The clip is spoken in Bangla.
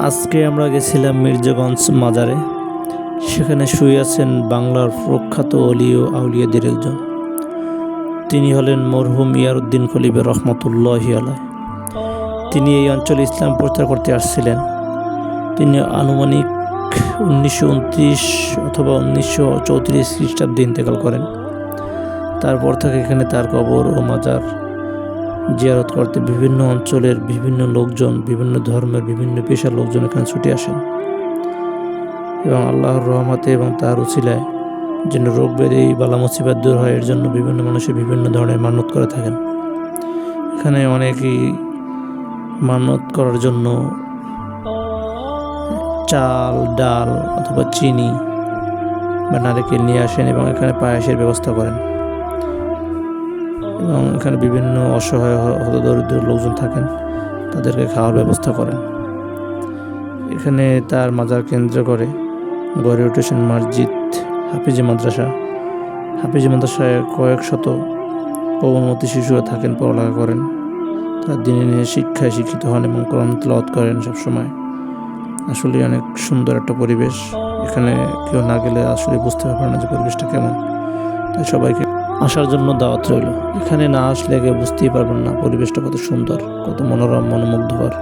আজকে আমরা গেছিলাম মির্জাগঞ্জ মাজারে। সেখানে শুয়ে আছেন বাংলার প্রখ্যাত অলি ও আউলিয়াদের একজন। তিনি হলেন মরহুম ইয়ারউদ্দিন খলিফা রহমতুল্লাহি আলাইহ। তিনি এই অঞ্চলে ইসলাম প্রচার করতে আসছিলেন। তিনি আনুমানিক 1929 অথবা 1934 খ্রিস্টাব্দে ইন্তেকাল করেন। তারপর থেকে এখানে তার কবর ও মাজার জিয়ারত করতে বিভিন্ন অঞ্চলের বিভিন্ন লোকজন, বিভিন্ন ধর্মের বিভিন্ন পেশার লোকজন এখানে ছুটে আসেন এবং আল্লাহর রহমতে এবং তার উছিলায় যেন রোগ ব্যাধি বালা মুসিবত দূর হয় এর জন্য বিভিন্ন মানুষের বিভিন্ন ধরনের মানত করে থাকেন। এখানে অনেকেই মানত করার জন্য চাল, ডাল অথবা চিনি বা নারকেল নিয়ে আসেন এবং এখানে পায়েসের ব্যবস্থা করেন এবং এখানে বিভিন্ন অসহায় হতদরিদ্র লোকজন থাকেন, তাদেরকে খাওয়ার ব্যবস্থা করেন। এখানে তার মাজার কেন্দ্র করে গড়ে উঠেছেন মসজিদ, হাফিজি মাদ্রাসায় কয়েক শত কোমলমতি শিশুরা থাকেন, পড়ালেখা করেন। তার দিনে শিক্ষায় শিক্ষিত হন এবং কোরআন তেলাওয়াত করেন সবসময়। আসলে অনেক সুন্দর একটা পরিবেশ। এখানে কেউ না গেলে আসলে বুঝতে পারবে না যে পরিবেশটা কেমন। তাই সবাইকে আসার জন্য দাওয়াত রইল। এখানে না আসলে কেউ বুঝতেই পারবেন না পরিবেশটা কত সুন্দর, কত মনোরম, মনোমুগ্ধকর।